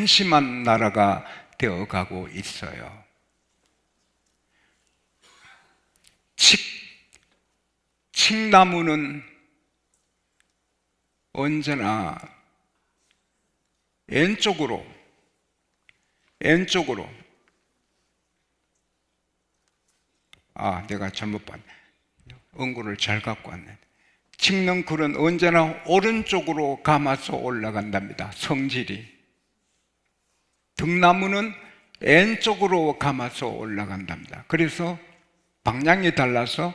한심한 나라가 되어가고 있어요. 칡나무는 언제나 왼쪽으로 내가 잘못 봤네. 응구를 잘 갖고 왔네. 칡넝쿨은 언제나 오른쪽으로 감아서 올라간답니다. 성질이. 등나무는 왼쪽으로 감아서 올라간답니다. 그래서 방향이 달라서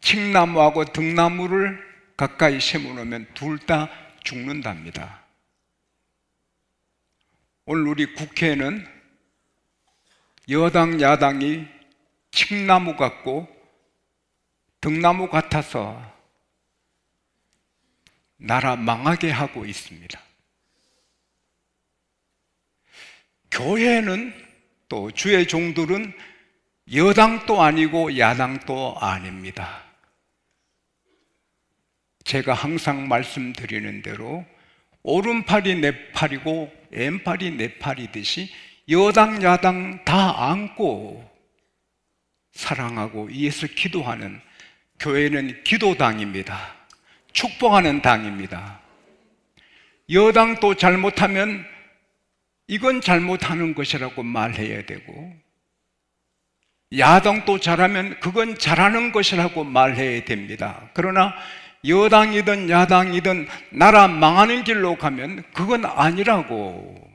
칡나무하고 등나무를 가까이 심어놓으면 둘 다 죽는답니다. 오늘 우리 국회에는 여당, 야당이 칡나무 같고 등나무 같아서 나라 망하게 하고 있습니다. 교회는 또 주의 종들은 여당도 아니고 야당도 아닙니다. 제가 항상 말씀드리는 대로 오른팔이 내 팔이고 왼팔이 내 팔이듯이 여당 야당 다 안고 사랑하고 위해서 기도하는 교회는 기도당입니다. 축복하는 당입니다. 여당도 잘못하면 이건 잘못하는 것이라고 말해야 되고, 야당도 잘하면 그건 잘하는 것이라고 말해야 됩니다. 그러나 여당이든 야당이든 나라 망하는 길로 가면 그건 아니라고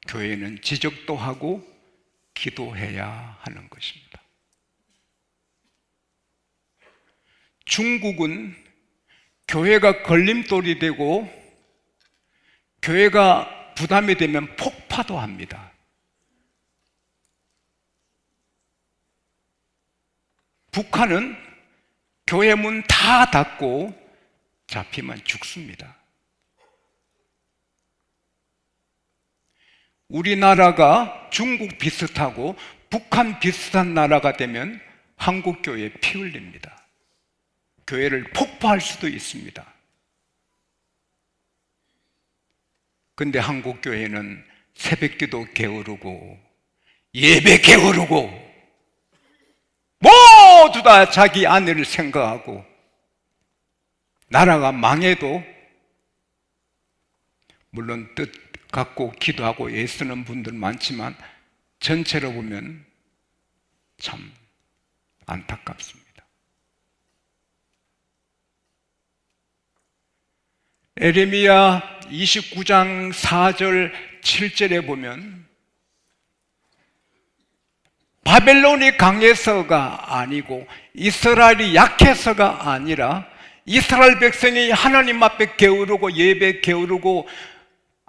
교회는 지적도 하고 기도해야 하는 것입니다. 중국은 교회가 걸림돌이 되고 교회가 부담이 되면 폭파도 합니다. 북한은 교회 문 다 닫고 잡히면 죽습니다. 우리나라가 중국 비슷하고 북한 비슷한 나라가 되면 한국 교회에 피 흘립니다. 교회를 폭파할 수도 있습니다. 근데 한국 교회는 새벽기도 게으르고 예배 게으르고 모두 다 자기 안위를 생각하고 나라가 망해도 물론 뜻 갖고 기도하고 애쓰는 분들 많지만 전체로 보면 참 안타깝습니다. 에레미야 29장 4절 7절에 보면 바벨론이 강해서가 아니고 이스라엘이 약해서가 아니라 이스라엘 백성이 하나님 앞에 게으르고 예배 게으르고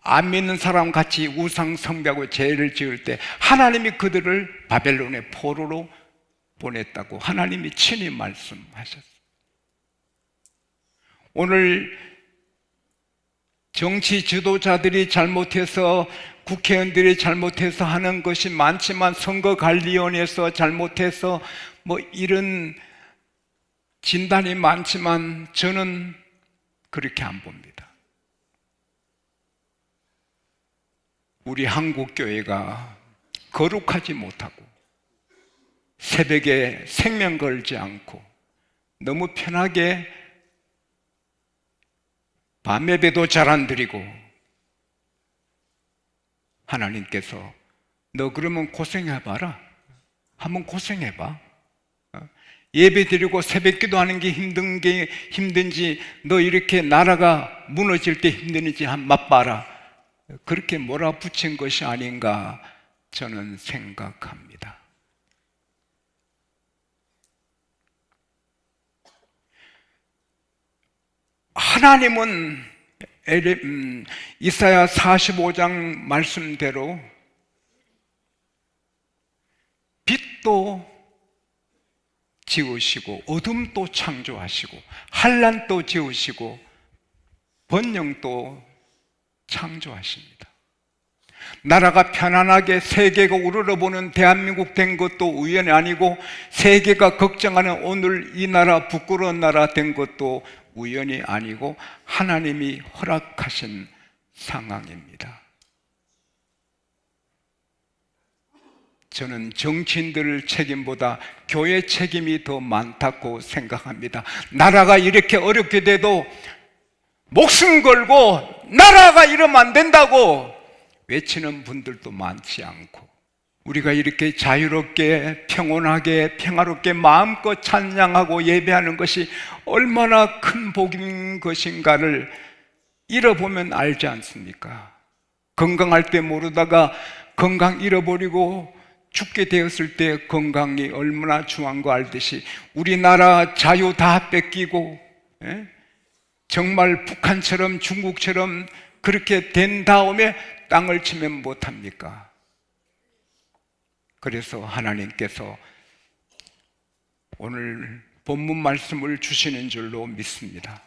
안 믿는 사람 같이 우상 숭배하고 죄를 지을 때 하나님이 그들을 바벨론의 포로로 보냈다고 하나님이 친히 말씀하셨어요. 오늘 정치 지도자들이 잘못해서 국회의원들이 잘못해서 하는 것이 많지만 선거관리위원회에서 잘못해서 이런 진단이 많지만 저는 그렇게 안 봅니다. 우리 한국교회가 거룩하지 못하고 새벽에 생명 걸지 않고 너무 편하게 밤 예배도 잘 안 드리고 하나님께서 너 그러면 고생해봐라. 한번 고생해봐. 예배 드리고 새벽 기도하는 게 힘든지 너 이렇게 나라가 무너질 때 힘든지 한번 맛봐라. 그렇게 몰아붙인 것이 아닌가 저는 생각합니다. 하나님은 이사야 45장 말씀대로 빛도 지으시고 어둠도 창조하시고 환난도 지으시고 번영도 창조하십니다. 나라가 편안하게 세계가 우러러보는 대한민국 된 것도 우연이 아니고 세계가 걱정하는 오늘 이 나라 부끄러운 나라 된 것도 우연이 아니고 하나님이 허락하신 상황입니다. 저는 정치인들 책임보다 교회 책임이 더 많다고 생각합니다. 나라가 이렇게 어렵게 돼도 목숨 걸고 나라가 이러면 안 된다고 외치는 분들도 많지 않고, 우리가 이렇게 자유롭게 평온하게 평화롭게 마음껏 찬양하고 예배하는 것이 얼마나 큰 복인 것인가를 잃어보면 알지 않습니까? 건강할 때 모르다가 건강 잃어버리고 죽게 되었을 때 건강이 얼마나 중요한 거 알듯이 우리나라 자유 다 뺏기고, 정말 북한처럼 중국처럼 그렇게 된 다음에 땅을 치면 못합니까? 그래서 하나님께서 오늘 본문 말씀을 주시는 줄로 믿습니다.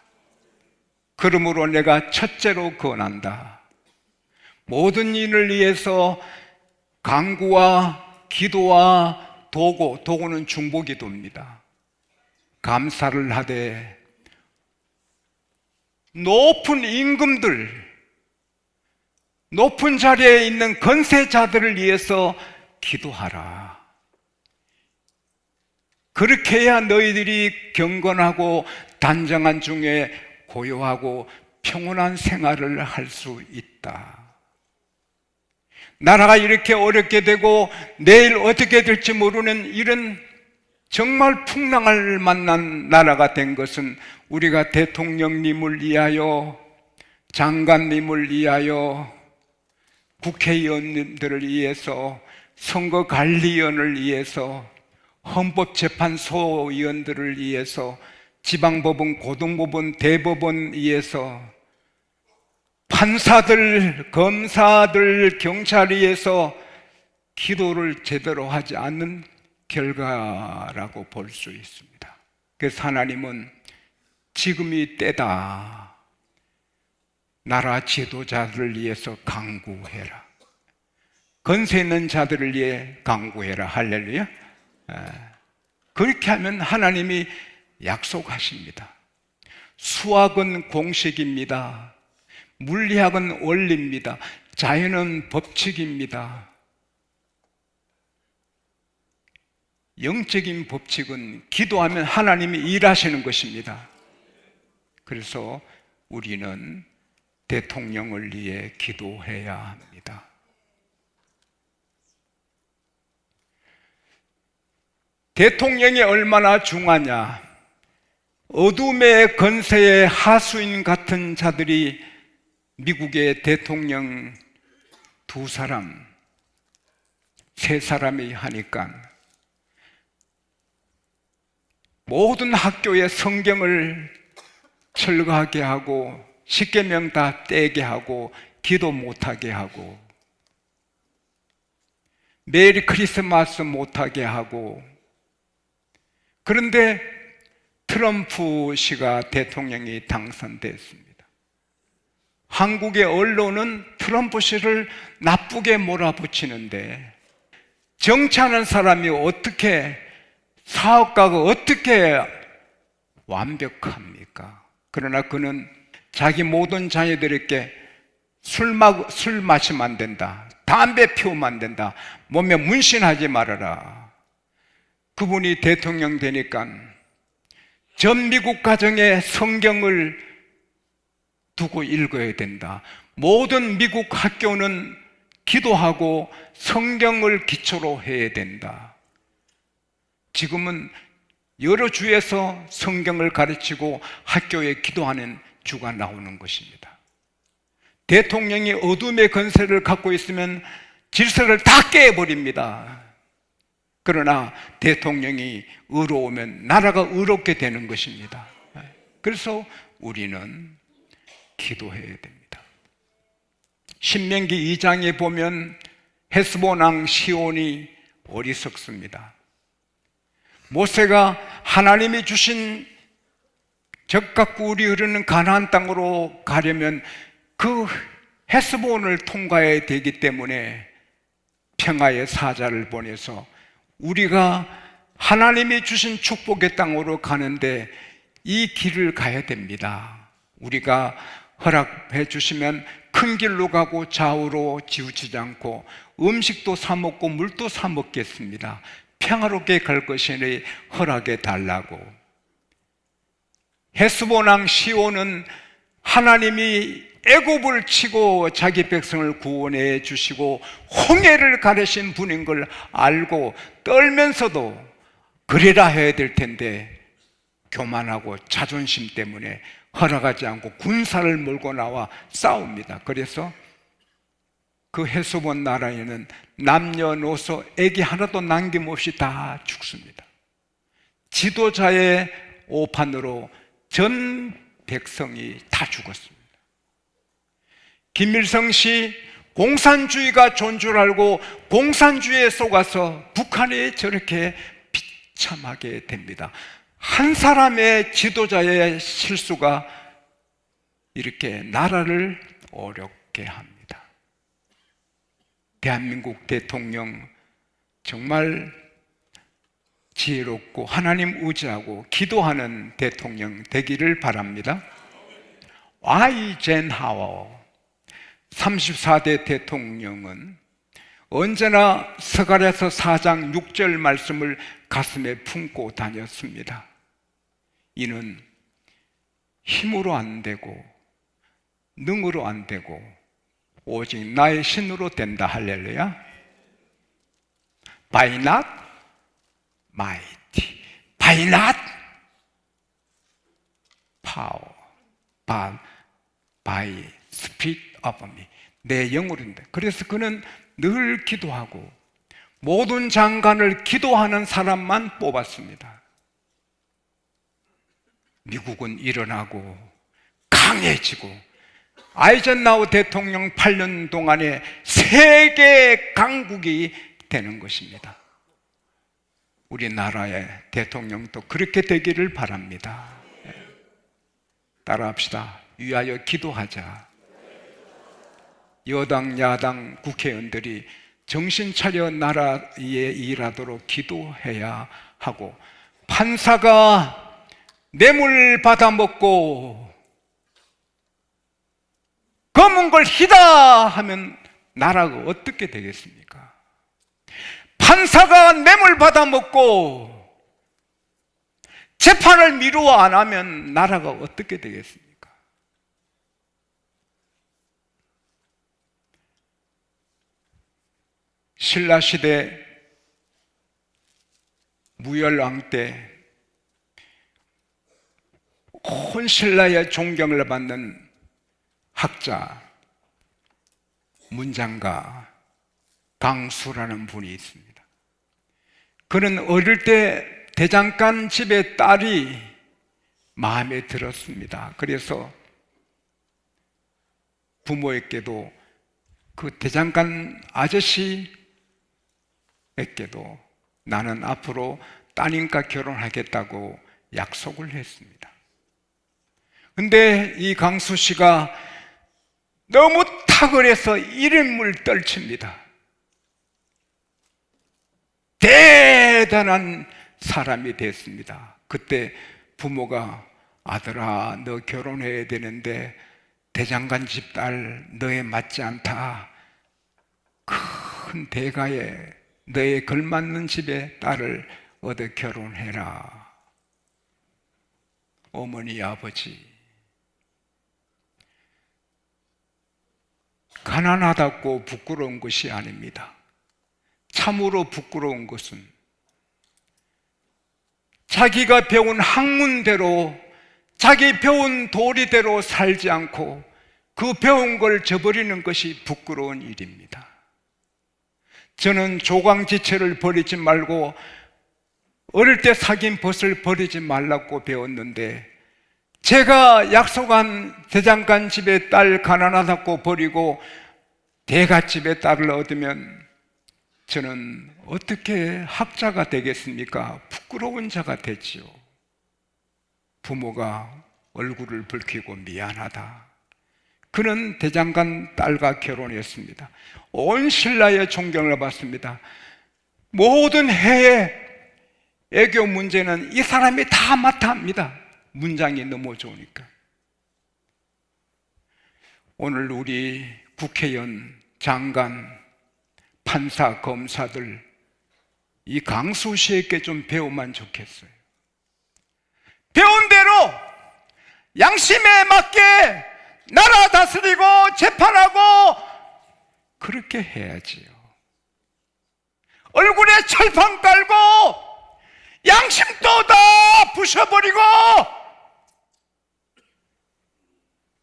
그러므로 내가 첫째로 권한다. 모든 일을 위해서 간구와 기도와 도구는 중보기도입니다. 감사를 하되 높은 임금들, 높은 자리에 있는 건세자들을 위해서 기도하라. 그렇게 해야 너희들이 경건하고 단정한 중에 고요하고 평온한 생활을 할 수 있다. 나라가 이렇게 어렵게 되고 내일 어떻게 될지 모르는 이런 정말 풍랑을 만난 나라가 된 것은 우리가 대통령님을 위하여, 장관님을 위하여, 국회의원님들을 위해서, 선거관리위원을 위해서, 헌법재판소 위원들을 위해서, 지방법원, 고등법원, 대법원 위해서, 판사들, 검사들, 경찰 위해서 기도를 제대로 하지 않는 결과라고 볼 수 있습니다. 그래서 하나님은 지금이 때다. 나라 지도자들을 위해서 간구해라. 건세 있는 자들을 위해 간구해라. 할렐루야. 그렇게 하면 하나님이 약속하십니다. 수학은 공식입니다. 물리학은 원리입니다. 자연은 법칙입니다. 영적인 법칙은 기도하면 하나님이 일하시는 것입니다. 그래서 우리는 대통령을 위해 기도해야 합니다. 대통령이 얼마나 중요하냐? 어둠의 건세의 하수인 같은 자들이 미국의 대통령 2사람, 3사람이 하니까 모든 학교에 성경을 철거하게 하고 10계명 다 떼게 하고 기도 못하게 하고 메리 크리스마스 못하게 하고. 그런데 트럼프 씨가 대통령이 당선됐습니다. 한국의 언론은 트럼프 씨를 나쁘게 몰아붙이는데 정치하는 사람이 어떻게, 사업가가 어떻게 완벽합니까? 그러나 그는 자기 모든 자녀들에게 술 마시면 안 된다, 담배 피우면 안 된다, 몸에 문신하지 말아라. 그분이 대통령 되니까 전 미국 가정에 성경을 두고 읽어야 된다. 모든 미국 학교는 기도하고 성경을 기초로 해야 된다. 지금은 여러 주에서 성경을 가르치고 학교에 기도하는 주가 나오는 것입니다. 대통령이 어둠의 건세를 갖고 있으면 질서를 다 깨버립니다. 그러나 대통령이 의로우면 나라가 의롭게 되는 것입니다. 그래서 우리는 기도해야 됩니다. 신명기 2장에 보면 헤스본 왕 시온이 어리석습니다. 모세가 하나님이 주신 적과 꿀이 흐르는 가나안 땅으로 가려면 그 헤스본을 통과해야 되기 때문에 평화의 사자를 보내서 우리가 하나님이 주신 축복의 땅으로 가는데 이 길을 가야 됩니다. 우리가 허락해 주시면 큰 길로 가고 좌우로 치우치지 않고 음식도 사 먹고 물도 사 먹겠습니다. 평화롭게 갈 것이니 허락해 달라고. 헤스본 왕 시온은 하나님이 애굽을 치고 자기 백성을 구원해 주시고 홍해를 가르신 분인 걸 알고 떨면서도 그래라 해야 될 텐데 교만하고 자존심 때문에 허락하지 않고 군사를 몰고 나와 싸웁니다. 그래서 그 헤스본 나라에는 남녀노소 애기 하나도 남김없이 다 죽습니다. 지도자의 오판으로 전 백성이 다 죽었습니다. 김일성 씨 공산주의가 존줄 알고 공산주의에 속아서 북한이 저렇게 비참하게 됩니다. 한 사람의 지도자의 실수가 이렇게 나라를 어렵게 합니다. 대한민국 대통령 정말 지혜롭고 하나님 의지하고 기도하는 대통령 되기를 바랍니다. 아이젠하워 34대 대통령은 언제나 스가랴서 4장 6절 말씀을 가슴에 품고 다녔습니다. 이는 힘으로 안 되고 능으로 안 되고 오직 나의 신으로 된다. 할렐루야. By not might, by not power, but by spirit of me. 내 영으로인데. 그래서 그는 늘 기도하고 모든 장관을 기도하는 사람만 뽑았습니다. 미국은 일어나고 강해지고 아이젠하워 대통령 8년 동안에 세계 강국이 되는 것입니다. 우리나라의 대통령도 그렇게 되기를 바랍니다. 따라합시다. 위하여 기도하자. 여당, 야당, 국회의원들이 정신 차려 나라에 일하도록 기도해야 하고, 판사가 뇌물 받아먹고 검은 걸 희다 하면 나라가 어떻게 되겠습니까? 판사가 뇌물 받아먹고 재판을 미루어 안 하면 나라가 어떻게 되겠습니까? 신라시대 무열왕 때 온 신라의 존경을 받는 학자, 문장가 강수라는 분이 있습니다. 그는 어릴 때 대장간 집의 딸이 마음에 들었습니다. 그래서 부모에게도 그 대장간 아저씨에게도 나는 앞으로 따님과 결혼하겠다고 약속을 했습니다. 근데 이 강수 씨가 너무 탁월해서 일인물 떨칩니다. 대단한 사람이 됐습니다. 그때 부모가 아들아, 너 결혼해야 되는데 대장간 집 딸 너에 맞지 않다. 큰 대가에 너에 걸맞는 집의 딸을 얻어 결혼해라. 어머니, 아버지, 가난하다고 부끄러운 것이 아닙니다. 참으로 부끄러운 것은 자기가 배운 학문대로, 자기 배운 도리대로 살지 않고 그 배운 걸 저버리는 것이 부끄러운 일입니다. 저는 조광지체를 버리지 말고 어릴 때 사귄 벗을 버리지 말라고 배웠는데, 제가 약속한 대장간 집의 딸 가난하다고 버리고 대갓집의 딸을 얻으면 저는 어떻게 학자가 되겠습니까? 부끄러운 자가 되지요. 부모가 얼굴을 붉히고 미안하다. 그는 대장간 딸과 결혼했습니다. 온 신라의 존경을 받습니다. 모든 해의 애교 문제는 이 사람이 다 맡아 합니다. 문장이 너무 좋으니까. 오늘 우리 국회의원, 장관, 판사, 검사들 이 강수 씨에게 좀 배우면 좋겠어요. 배운 대로 양심에 맞게 나라 다스리고 재판하고 그렇게 해야지요. 얼굴에 철판 깔고 양심도 다 부셔버리고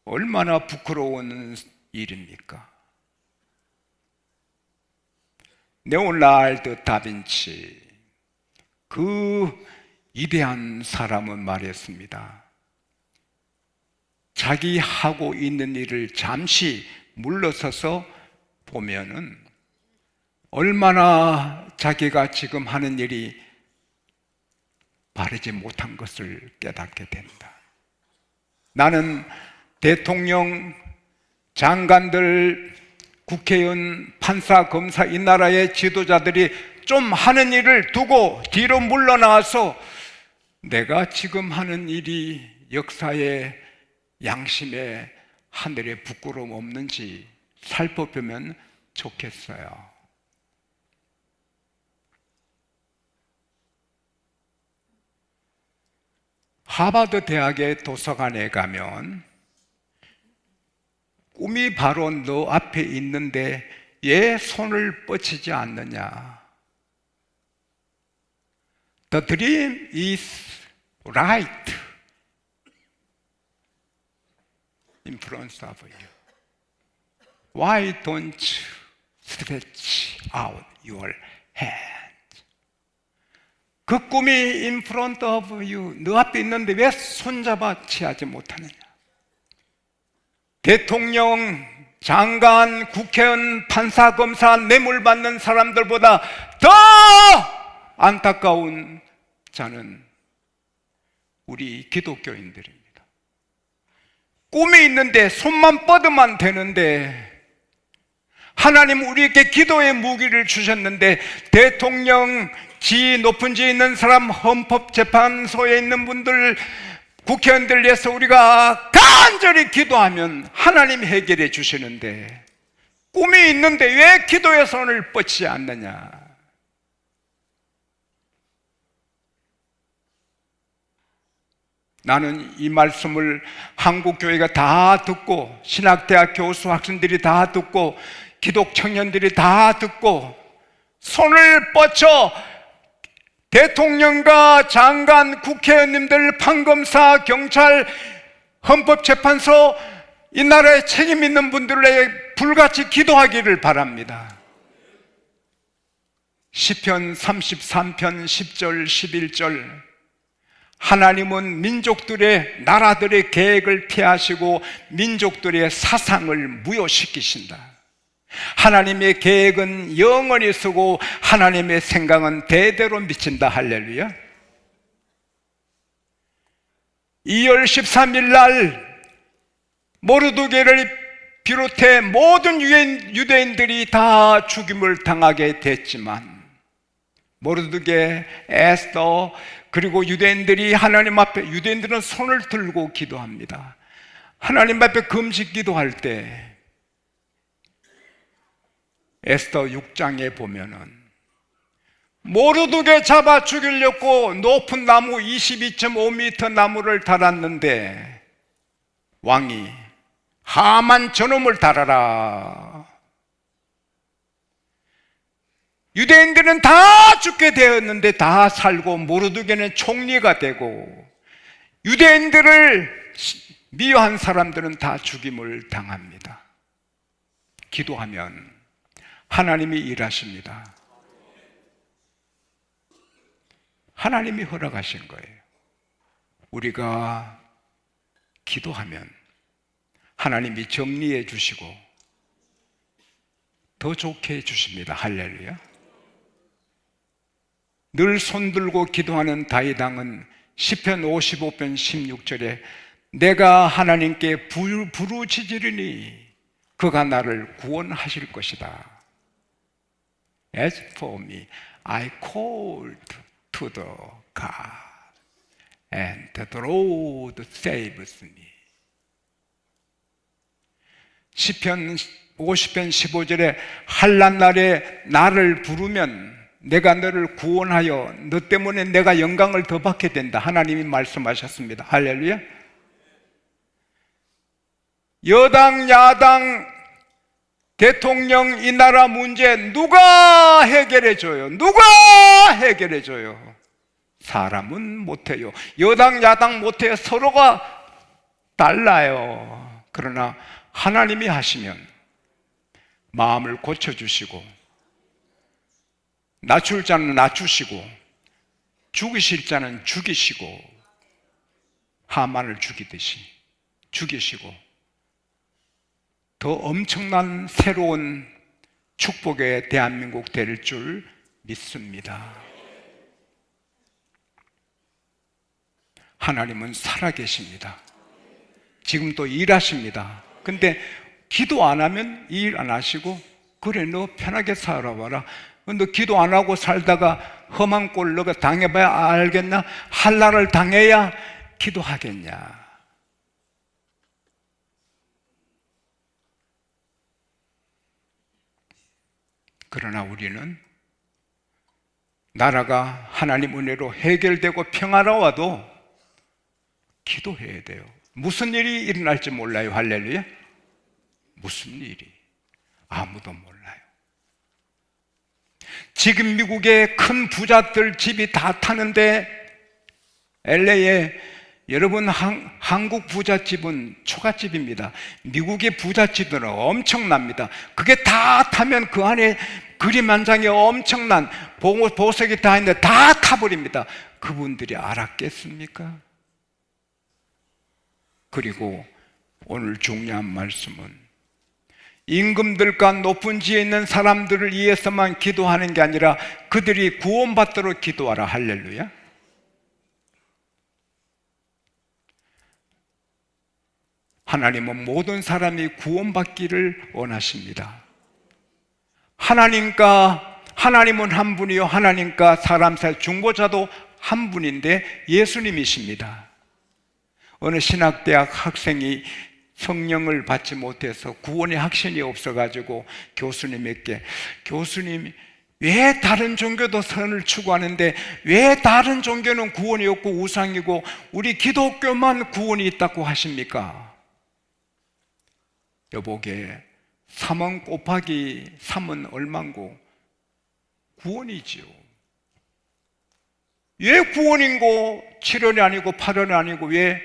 얼마나 부끄러운 일입니까? 레오나르도 다빈치, 그 위대한 사람은 말했습니다. 자기 하고 있는 일을 잠시 물러서서 보면은 얼마나 자기가 지금 하는 일이 바르지 못한 것을 깨닫게 된다. 나는 대통령, 장관들, 국회의원, 판사, 검사, 이 나라의 지도자들이 좀 하는 일을 두고 뒤로 물러나와서 내가 지금 하는 일이 역사의 양심에 하늘에 부끄러움 없는지 살펴보면 좋겠어요. 하버드 대학의 도서관에 가면 꿈이 바로 너 앞에 있는데 왜 손을 뻗치지 않느냐? The dream is right in front of you. Why don't you stretch out your hand? 그 꿈이 in front of you, 너 앞에 있는데 왜 손잡아 취하지 못하느냐? 대통령, 장관, 국회의원, 판사, 검사, 뇌물 받는 사람들보다 더 안타까운 자는 우리 기독교인들입니다. 꿈이 있는데 손만 뻗으면 되는데 하나님 우리에게 기도의 무기를 주셨는데 대통령, 지위 높은 지에 있는 사람, 헌법재판소에 있는 분들, 국회의원들 위해서 우리가 간절히 기도하면 하나님 해결해 주시는데 꿈이 있는데 왜 기도의 손을 뻗지 않느냐? 나는 이 말씀을 한국교회가 다 듣고 신학대학 교수 학생들이 다 듣고 기독 청년들이 다 듣고 손을 뻗쳐 대통령과 장관, 국회의원님들, 판검사, 경찰, 헌법재판소 이 나라에 책임 있는 분들에 불같이 기도하기를 바랍니다. 시편 33편 10절 11절 하나님은 민족들의 나라들의 계획을 피하시고 민족들의 사상을 무효시키신다. 하나님의 계획은 영원히 쓰고 하나님의 생각은 대대로 미친다. 할렐루야. 2월 13일 날 모르드게를 비롯해 모든 유대인들이 다 죽임을 당하게 됐지만 모르드게, 에스더 그리고 유대인들이 하나님 앞에, 유대인들은 손을 들고 기도합니다. 하나님 앞에 금식 기도할 때 에스더 6장에 보면은 모르드게 잡아 죽이려고 높은 나무 22.5m 나무를 달았는데 왕이 하만 저놈을 달아라. 유대인들은 다 죽게 되었는데 다 살고 모르드게는 총리가 되고 유대인들을 미워한 사람들은 다 죽임을 당합니다. 기도하면 하나님이 일하십니다. 하나님이 허락하신 거예요. 우리가 기도하면 하나님이 정리해 주시고 더 좋게 해주십니다. 할렐루야. 늘 손들고 기도하는 다윗 왕은 시편 55편 16절에 내가 하나님께 부르짖으리니 그가 나를 구원하실 것이다. As for me, I called to the God, and the Lord saves me. 시편 50편 15절에 환난 날에 나를 부르면 내가 너를 구원하여 너 때문에 내가 영광을 더 받게 된다. 하나님이 말씀하셨습니다. 할렐루야. 여당 야당 대통령 이 나라 문제 누가 해결해 줘요? 누가 해결해 줘요? 사람은 못해요. 여당 야당 못해요. 서로가 달라요. 그러나 하나님이 하시면 마음을 고쳐주시고 낮출 자는 낮추시고 죽이실 자는 죽이시고 하만을 죽이듯이 죽이시고 더 엄청난 새로운 축복의 대한민국 될 줄 믿습니다. 하나님은 살아계십니다. 지금도 일하십니다. 근데 기도 안 하면 일 안 하시고 그래 너 편하게 살아봐라. 너 기도 안 하고 살다가 험한 꼴 너가 당해봐야 알겠나? 한란을 당해야 기도하겠냐? 그러나 우리는 나라가 하나님 은혜로 해결되고 평화로워도 기도해야 돼요. 무슨 일이 일어날지 몰라요. 할렐루야. 무슨 일이 아무도 몰라요. 지금 미국의 큰 부자들 집이 다 타는데 LA에 여러분 한국 부잣집은 초가집입니다. 미국의 부잣집들은 엄청납니다. 그게 다 타면 그 안에 그림 한 장에 엄청난 보석이 다 있는데 다 타버립니다. 그분들이 알았겠습니까? 그리고 오늘 중요한 말씀은 임금들과 높은 지에 있는 사람들을 위해서만 기도하는 게 아니라 그들이 구원받도록 기도하라. 할렐루야. 하나님은 모든 사람이 구원받기를 원하십니다. 하나님은 한 분이요 하나님과 사람 사이 중보자도 한 분인데 예수님이십니다. 어느 신학대학 학생이 성령을 받지 못해서 구원의 확신이 없어가지고 교수님에게 교수님 왜 다른 종교도 선을 추구하는데 왜 다른 종교는 구원이 없고 우상이고 우리 기독교만 구원이 있다고 하십니까? 여보게 3원 곱하기 3은 얼만고? 구원이지요. 왜 구원인고 7원이 아니고 8원이 아니고 왜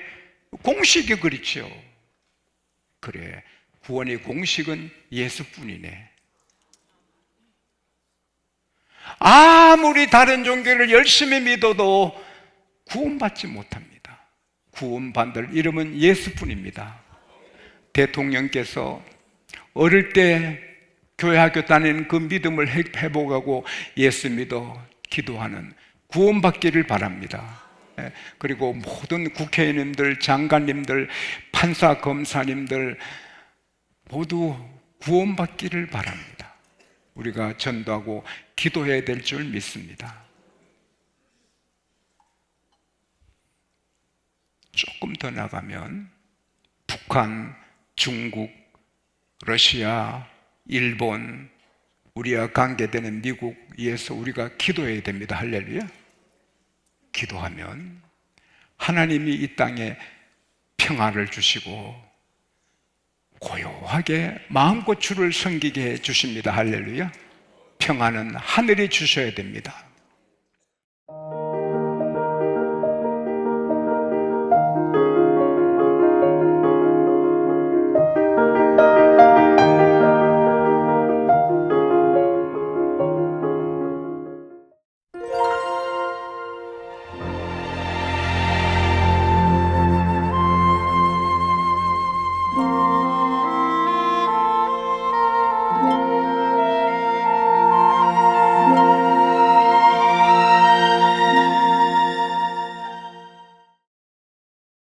공식이 그렇죠? 그래, 구원의 공식은 예수뿐이네. 아무리 다른 종교를 열심히 믿어도 구원받지 못합니다. 구원받을 이름은 예수뿐입니다. 대통령께서 어릴 때 교회 학교 다니는 그 믿음을 회복하고 예수 믿어 기도하는 구원받기를 바랍니다. 그리고 모든 국회의원님들, 장관님들, 판사, 검사님들 모두 구원받기를 바랍니다. 우리가 전도하고 기도해야 될 줄 믿습니다. 조금 더 나가면 북한, 중국, 러시아, 일본, 우리와 관계되는 미국 위해서 우리가 기도해야 됩니다. 할렐루야. 기도하면 하나님이 이 땅에 평화를 주시고 고요하게 마음고추를 섬기게 해 주십니다. 할렐루야. 평화는 하늘이 주셔야 됩니다.